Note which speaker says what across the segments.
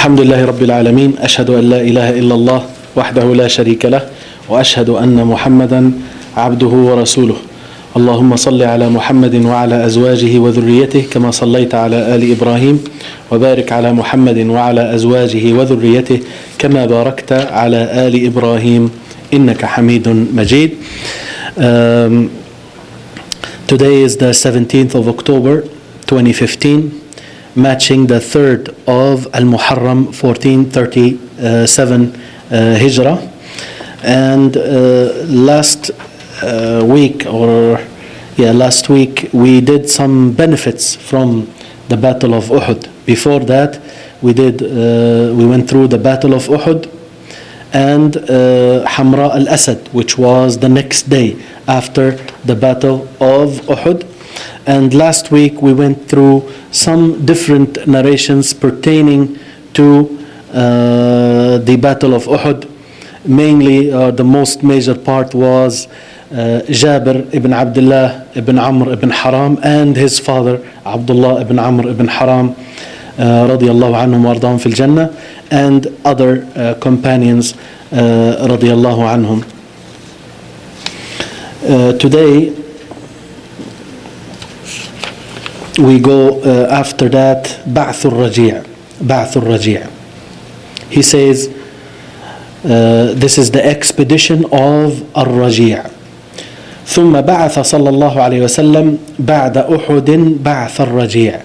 Speaker 1: الحمد لله رب العالمين أشهد أن لا إله إلا الله وحده لا شريك له وأشهد أن محمدا عبده ورسوله اللهم صل على محمد وعلى أزواجه وذريته كما صليت على آل إبراهيم وبارك على محمد وعلى أزواجه وذريته كما باركت على آل إبراهيم إنك حميد مجيد. Today is the 17th of October 2015, matching the 3rd of Al-Muharram 1437 Hijrah. And last week we did some benefits from the Battle of Uhud. Before that we went through the Battle of Uhud and Hamra al-Asad, which was the next day after the Battle of Uhud. And last week we went through some different narrations pertaining to the Battle of Uhud. Mainly the most major part was Jabir ibn Abdullah ibn Amr ibn Haram and his father Abdullah ibn Amr ibn Haram radiyallahu anhum wa ardahum fil Jannah, and other companions radiyallahu anhum. Today we go after that Ba'th al-Raji'. He says this is the expedition of al-Raji'. ثم بعث صلى الله عليه وسلم بعد أحد بعث الرجيع.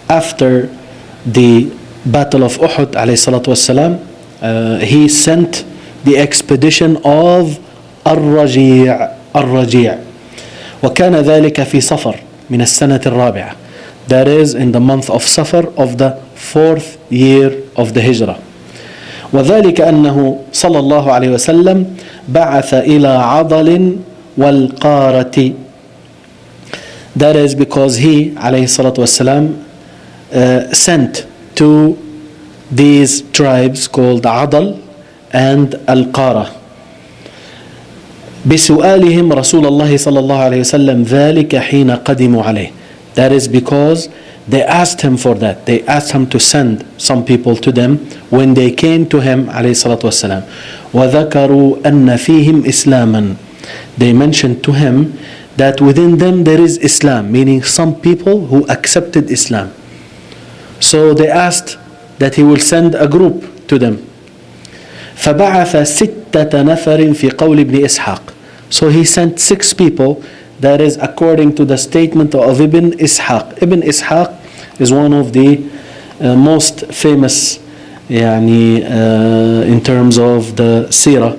Speaker 1: After the Battle of Uhud عليه الصلاة والسلام, he sent the expedition of الرجيع. وكان ذلك في صفر من السنة الرابعة. That is in the month of Safar of the 4th year of the Hijrah. وذلك أنه صلى الله عليه وسلم بعث إلى عضل والقارة. That is because he عليه الصلاة والسلام sent to these tribes called عضل and القارة بسؤالهم رسول الله صلى الله عليه وسلم ذلك حين قدموا عليه. That is because they asked him for that. They asked him to send some people to them when they came to him عليه الصلاة والسلام. وذكروا أن فيهم إسلاما. They mentioned to him that within them there is Islam, meaning some people who accepted Islam. So they asked that he will send a group to them. فبعث 6 نفر في قول ابن إسحاق. So he sent 6 people. That is according to the statement of Ibn Ishaq. Ibn Ishaq is one of the most famous in terms of the Seerah,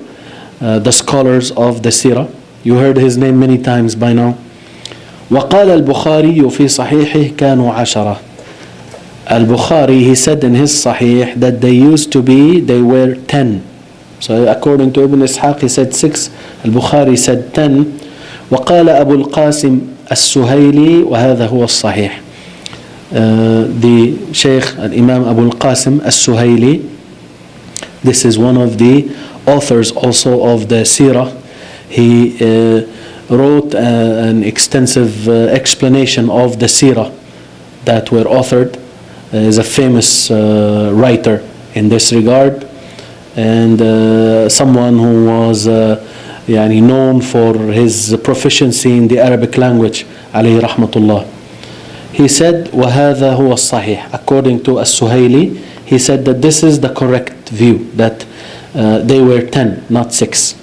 Speaker 1: the scholars of the Seerah. You heard his name many times by now. وقال البخاري في صحيحه كانوا 10. Al-Bukhari, he said in his Sahih that they were 10. So according to Ibn Ishaq, he said 6. Al-Bukhari said 10. وقال أبو القاسم السهيلي وهذا هو الصحيح. The Sheikh Imam Abu al-Qasim al-Suhaili, this is one of the authors also of the Seerah. He wrote an extensive explanation of the Seerah that were authored. Is a famous writer in this regard, and someone who was known for his proficiency in the Arabic language عليه رحمة الله. He said وهذا هو الصحيح. According to As-Suhaili, he said that this is the correct view, that they were 10, not 6.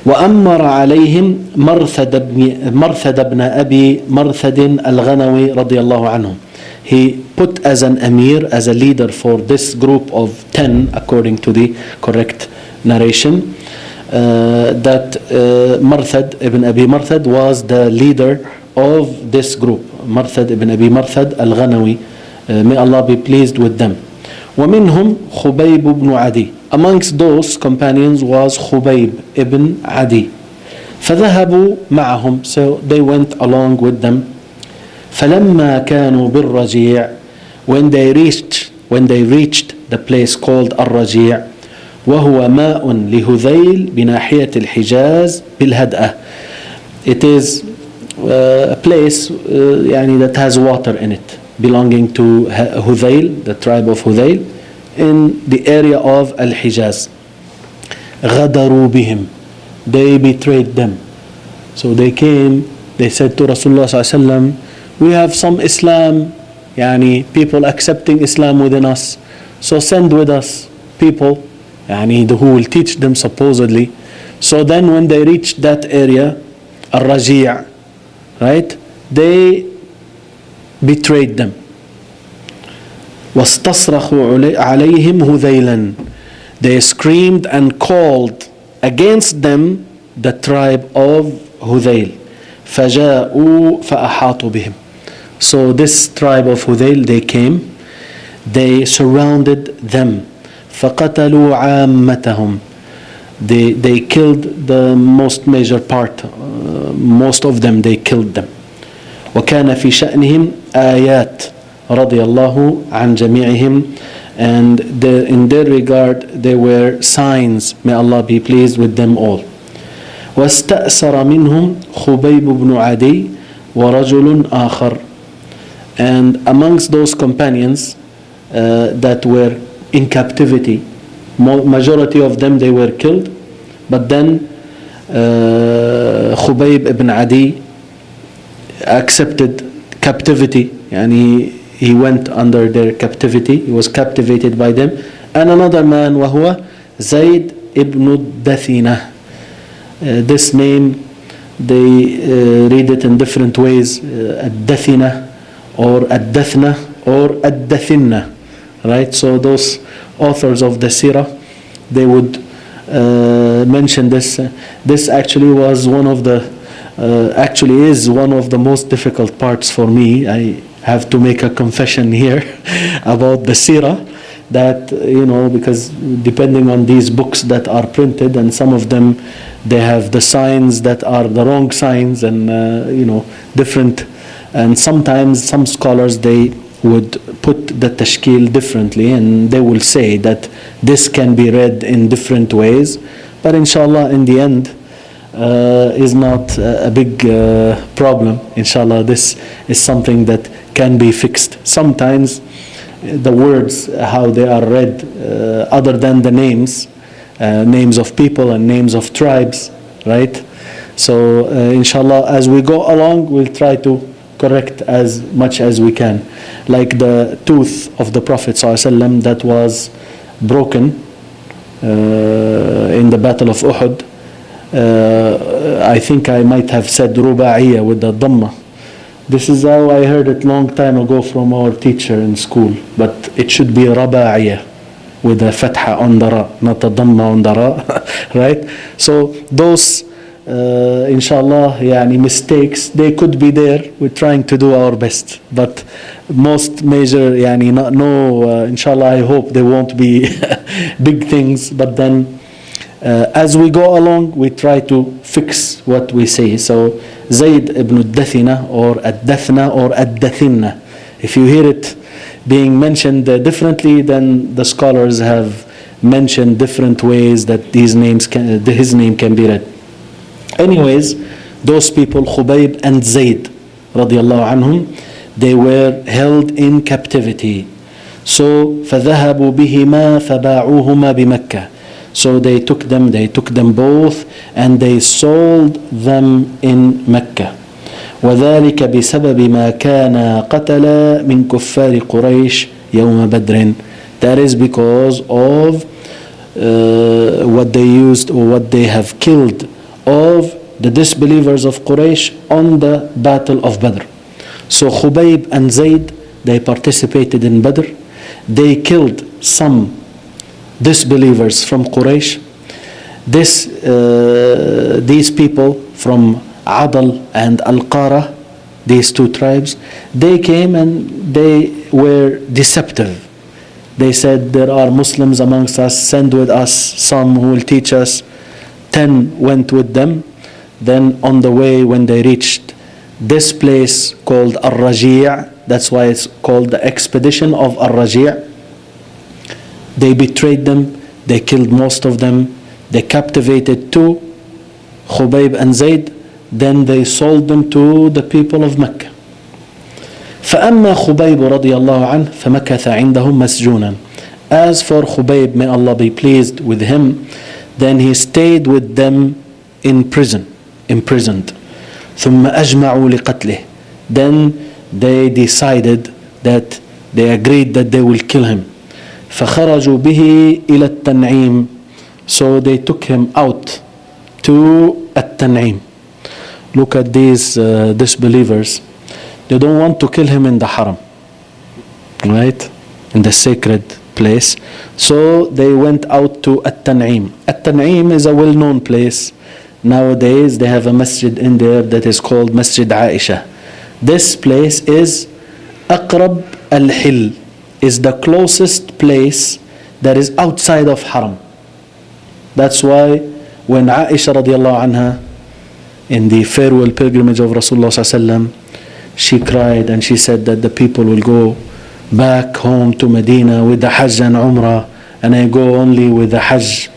Speaker 1: وأمر عليهم مرثد بن أبي مرثد الغنوي رضي الله عنه. He put as an emir, as a leader for this group of 10, according to the correct narration, that Marthad ibn Abi Marthad was the leader of this group. Marthad ibn Abi Marthad al-Ghanawi, may Allah be pleased with them. ومنهم خبيب بن عدي. Amongst those companions was Khubayb ibn Adi. فذهبوا معهم, so they went along with them. فلما كانوا بالرجيع, when they reached the place called الرجيع, وهو ماء لهذيل بناحية الحجاز بالهدأة. It is a place that has water in it, belonging to Hudayl, the tribe of Hudayl, in the area of Al-Hijaz. غَدَرُوا بِهِمْ. They betrayed them. So they came, they said to Rasulullah sallallahu alaihi wasallam, we have some Islam, people accepting Islam within us. So send with us people, who will teach them supposedly. So then when they reached that area, Al-Raji', right, they betrayed them. وَاسْتَصْرَخُوا عَلَيْهِمْ هُذَيْلًا. They screamed and called against them the tribe of Hudayl. فَجَاءُوا فَأَحَاطُوا بِهِمْ. So this tribe of Hudayl, they came, they surrounded them. فَقَتَلُوا عَامَّتَهُمْ. They killed the most major part, most of them they killed them. وَكَانَ فِي شَأْنِهِمْ آيَاتٍ رضي الله عن جميعهم. And in their regard there were signs, may Allah be pleased with them all. وَاسْتَأْسَرَ مِنْهُمْ خُبَيْبُ بْنُ عَدِيٍّ وَرَجُلٌ آخَرُ. And amongst those companions that were in captivity, majority of them they were killed, but then Khubayb ibn Adi accepted captivity, he went under their captivity, he was captivated by them. And another man, وهو Zayd ibn Dathina. This name they read it in different ways, Ad-Dathina or Ad-Dathna or Ad-Dathinna, right? So those authors of the Seerah, they would mention this. This actually was actually is one of the most difficult parts for me. I have to make a confession here about the Seerah, that because depending on these books that are printed, and some of them they have the signs that are the wrong signs, and different, and sometimes some scholars they would put the tashkil differently, and they will say that this can be read in different ways, but inshallah in the end is not a big problem. Inshallah, this is something that can be fixed. Sometimes the words, how they are read, other than the names of people and names of tribes, right? So inshallah, as we go along, we'll try to correct as much as we can. Like the tooth of the Prophet ﷺ that was broken in the Battle of Uhud. I think I might have said ruba'iyya with the dhamma. This is how I heard it long time ago from our teacher in school, but it should be raba'iyya with a fatha on the ra, not a dhamma on the ra, right? So those inshallah mistakes, they could be there. We're trying to do our best, but most major inshallah, I hope there won't be big things, but then as we go along, we try to fix what we say. So Zayd ibn Dathina or Ad-Dathna or Ad-Dathinna, if you hear it being mentioned differently, then the scholars have mentioned different ways that his name can be read. Anyways, those people, Khubayb and Zayd radiallahu anhum, they were held in captivity. So فَذَهَبُوا بِهِمَا فَبَاعُوهُمَا بِمَكَّةِ. So they took them both, and they sold them in Mecca. وَذَلِكَ بِسَبَبِ مَا كَانَ قَتَلَ مِنْ كُفَّارِ قُرَيْشِ يَوْمَ بَدْرٍ. That is because of what they used, or what they have killed of the disbelievers of Quraysh on the battle of Badr. So Khubayb and Zayd, they participated in Badr. They killed some disbelievers from Quraysh. These people from Adal and Al-Qara, these two tribes, they came and they were deceptive. They said, there are Muslims amongst us, send with us some who will teach us. 10 went with them. Then on the way, when they reached this place called Al-Raji', that's why it's called the expedition of Al-Raji', they betrayed them, they killed most of them, they captivated two, Khubayb and Zayd, then they sold them to the people of Mecca. فأما خبيب رضي الله عنه فمكث عندهم مسجونا. As for Khubayb, may Allah be pleased with him, then he stayed with them in prison, imprisoned. ثم أجمعوا لقتله. Then they decided that they agreed that they will kill him. فخرجوا به إلى التنعيم. So they took him out to التنعيم. Look at these disbelievers. They don't want to kill him in the haram, right? In the sacred place. So they went out to التنعيم. التنعيم is a well-known place. Nowadays they have a masjid in there that is called Masjid Aisha. This place is أقرب الحل, is the closest place that is outside of haram. That's why when Aisha radiallahu anha, in the farewell pilgrimage of Rasulullah sallallahu alaihi wasallam, she cried and she said that the people will go back home to Medina with the Hajj and Umrah, and I go only with the Hajj,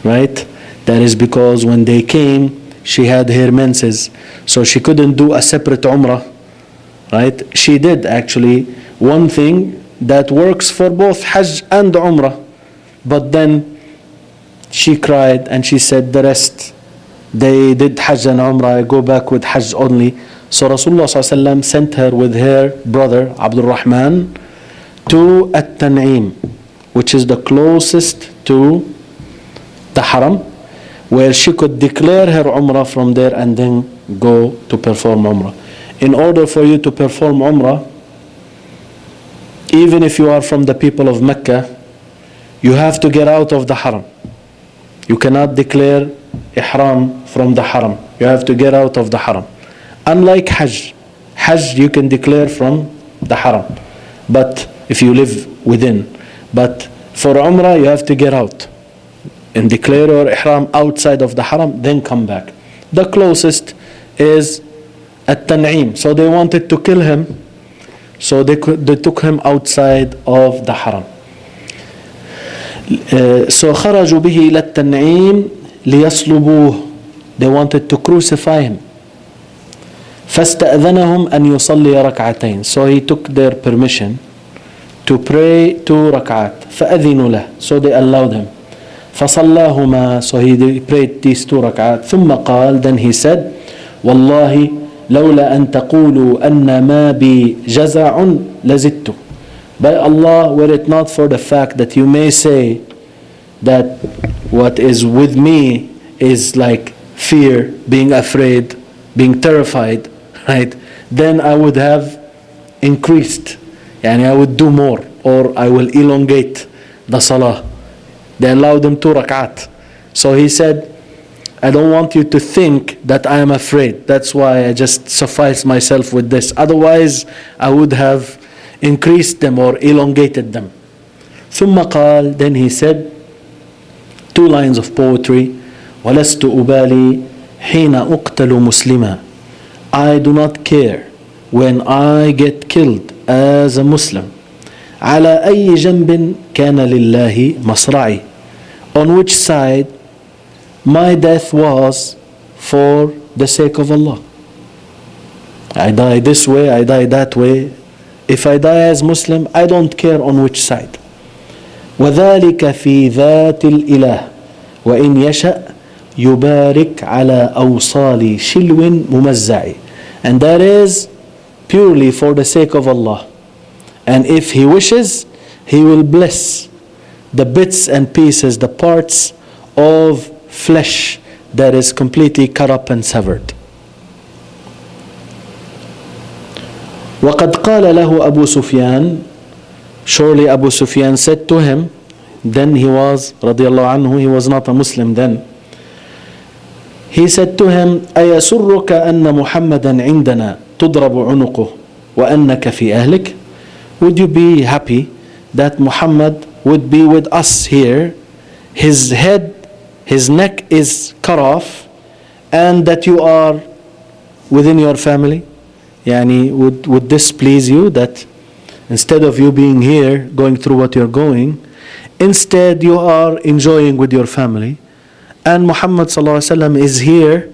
Speaker 1: right? That is because when they came, she had her menses, so she couldn't do a separate Umrah, right? She did actually one thing that works for both Hajj and Umrah, but then she cried and she said the rest, they did Hajj and Umrah, I go back with Hajj only. So Rasulullah sallallahu alaihi wasallam sent her with her brother Abdulmonem to At-Tan'im, which is the closest to the haram, where she could declare her Umrah from there and then go to perform Umrah. In order for you to perform Umrah, even if you are from the people of Mecca, you have to get out of the haram. You cannot declare ihram from the haram. You have to get out of the haram. Unlike Hajj. Hajj you can declare from the haram, but if you live within. But for Umrah you have to get out and declare your ihram outside of the haram, then come back. The closest is At-Tan'im. So they wanted to kill him, so they took him outside of the haram. So خرجوا به إلى التنعيم ليصلبوه. They wanted to crucify him. فاستأذنهم أن يصلي ركعتين. So he took their permission to pray 2 ركعات. فأذنوا له. So they allowed him. فصلاهما. So he prayed these 2 ركعات. ثم قال, then he said, والله لولا أن تقولوا أن ما بي جزع لزدت. By Allah, were it not for the fact that you may say that what is with me is like fear, being afraid, being terrified, right? Then I would have increased, and I would do more, or I will elongate the salah. They allowed him 2 rak'at. So he said, I don't want you to think that I am afraid. That's why I just suffice myself with this. Otherwise, I would have increased them or elongated them. ثم قال, then he said, 2 lines of poetry. ولست أبالي حين أقتل مسلما. I do not care when I get killed as a Muslim. على أي جنب كان لله مصرعي. On which side my death was for the sake of Allah. I die this way, I die that way. If I die as Muslim, I don't care on which side. وذلك في ذات الإله وإن يشأ يبارك على أوصال شلو ممزع. And that is purely for the sake of Allah. And if He wishes, He will bless the bits and pieces, the parts of flesh that is completely cut up and severed. وقد قال له أبو سفيان. Surely Abu Sufyan said to him, then he was, radiallahu anhu, he was not a Muslim then. He said to him, أيسرك أن محمدا عندنا تضرب عنقه وأنك في أهلك? Would you be happy that Muhammad would be with us here, his head, his neck is cut off, and that you are within your family? Yani, would this please you, that instead of you being here going through what you're going, instead you are enjoying with your family, and Muhammad sallallahu alaihi wasallam is here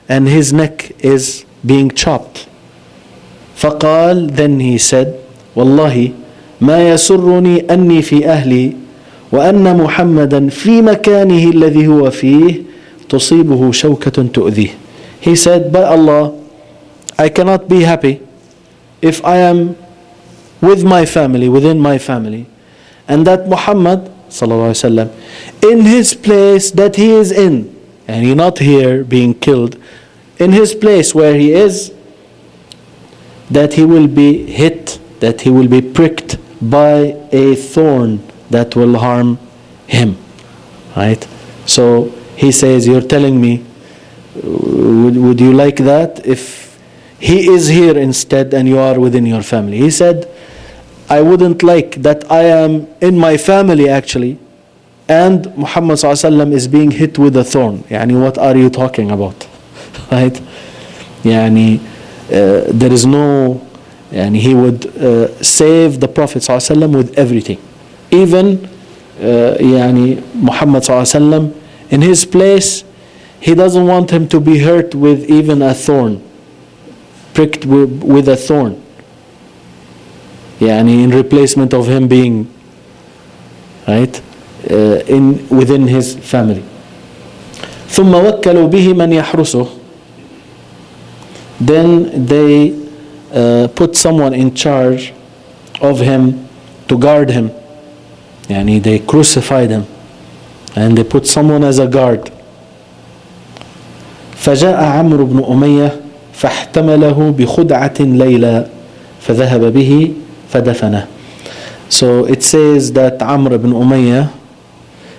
Speaker 1: and his neck is being chopped? فقال, then he said, والله ما يسرني أني في أهلي وأن محمدا في مكانه الذي هو فيه تصيبه شوكة تؤذيه. He said, by Allah, I cannot be happy if I am with my family, within my family, and that Muhammad sallallahu alaihi wasallam in his place that he is in, and he not here being killed, in his place where he is, that he will be hit, that he will be pricked by a thorn that will harm him. Right? So he says, you're telling me, would you like that if he is here instead and you are within your family? He said, I wouldn't like that I am in my family actually and Muhammad sallallahu alaihi wasallam is being hit with a thorn. Yani, what are you talking about? Right? Yani, there is no, and he would save the Prophet ﷺ with everything. Even Muhammad ﷺ in his place, he doesn't want him to be hurt with even a thorn, pricked with a thorn. In replacement of him being right within his family. ثم وكلوا به من يحرسه. Then they put someone in charge of him to guard him. They crucified him and they put someone as a guard. فجاء عمرو بن أمية فاحتمله بخدعة ليلى فذهب به فدفنه. So it says that Amr ibn Umayyah,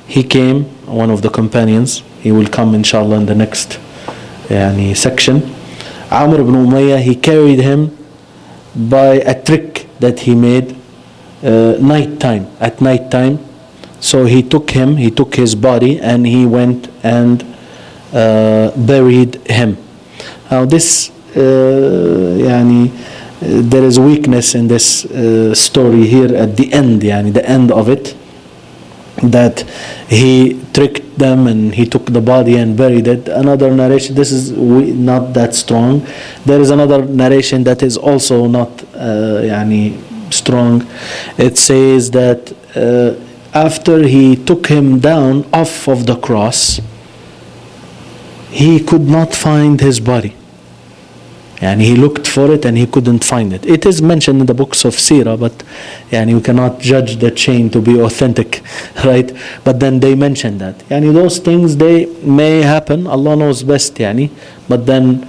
Speaker 1: he came, one of the companions, he will come inshallah in the next section. Amr ibn Umayyah, he carried him by a trick that he made at night time. So he took his body and he went and buried him. Now this there is weakness in this story here at the end, the end of it, that he tricked them and he took the body and buried it. Another narration, this is not that strong. There is another narration that is also not strong. It says that after he took him down off of the cross, he could not find his body. He looked for it and he couldn't find it. It is mentioned in the books of Seerah, but we cannot judge the chain to be authentic, right? But then they mention that. Those things, they may happen. Allah knows best. But then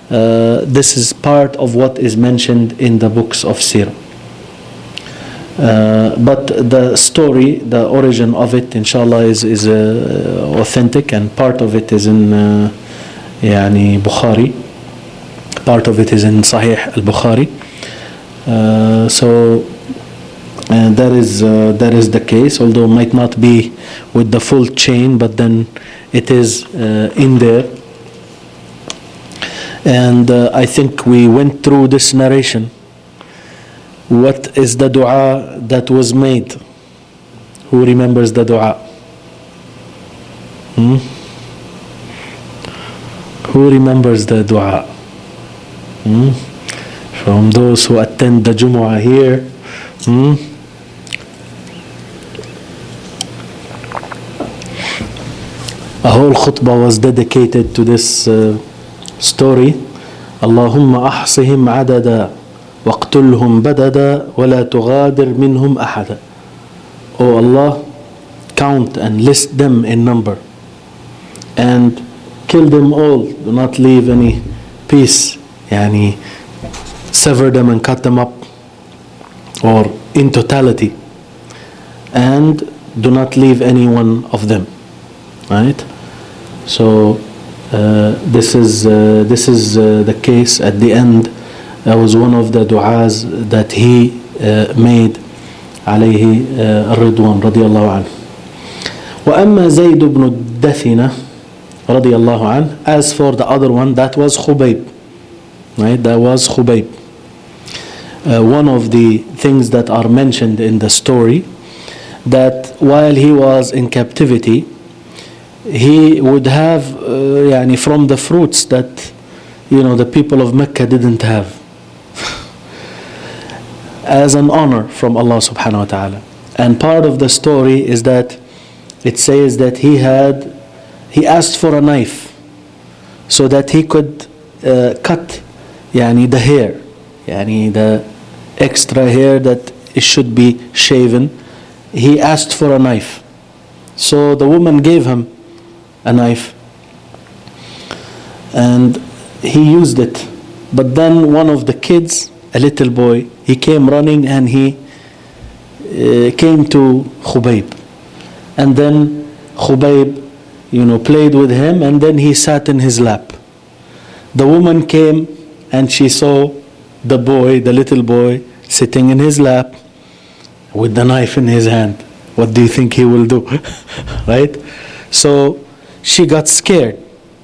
Speaker 1: this is part of what is mentioned in the books of Seerah. But the story, the origin of it, inshallah, is authentic, and part of it is in Bukhari. Part of it is in Sahih al-Bukhari. So that is the case, although might not be with the full chain, but then it is in there. And I think we went through this narration. What is the dua that was made? Who remembers the dua? Who remembers the dua? From those who attend the Jumu'ah here. A whole khutbah was dedicated to this story. Allahumma ahsihim adada waqtulhum badada wala tughadir minhum ahada. Oh Allah, count and list them in number and kill them all. Do not leave any piece. Sever them and cut them up, or in totality, and do not leave any one of them. Right? So this is the case at the end. That was one of the du'as that he made, alayhi الرضوان رضي الله عنه. وأما زيد بن الدثنة رضي الله عنه. As for the other one, that was Khubayb. Right? That was Khubayb. One of the things that are mentioned in the story, that while he was in captivity, he would have from the fruits that the people of Mecca didn't have. as an honor from Allah subhanahu wa ta'ala. And part of the story is that it says that he asked for a knife so that he could cut the hair, the extra hair that it should be shaven. He asked for a knife. So the woman gave him a knife and he used it. But then one of the kids, a little boy, he came running and he came to Khubayb. And then Khubayb, played with him, and then he sat in his lap. The woman came and she saw the little boy, sitting in his lap with the knife in his hand. What do you think he will do? Right? So she got scared.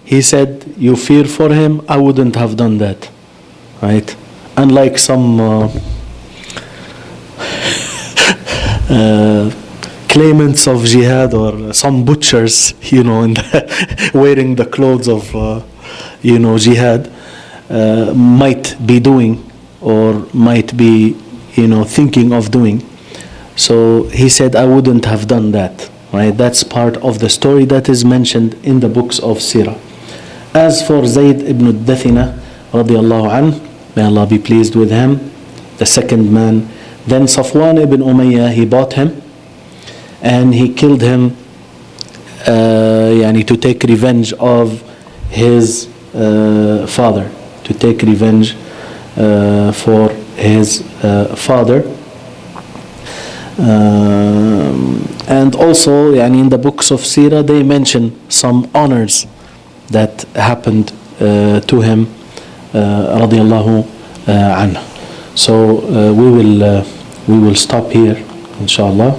Speaker 1: He said, "You fear for him? I wouldn't have done that." Right? Unlike some claimants of jihad or some butchers, wearing the clothes of, jihad, might be doing or might be, thinking of doing. So he said, "I wouldn't have done that." Right? That's part of the story that is mentioned in the books of Seerah. As for Zayd ibn al-Dathina, radiallahu anhu, may Allah be pleased with him, the second man, then Safwan ibn Umayyah, he bought him and he killed him to take revenge of his father, to take revenge for his father. And also in the books of Seerah they mention some honors that happened to him radiallahu anhu. So we will stop here inshallah.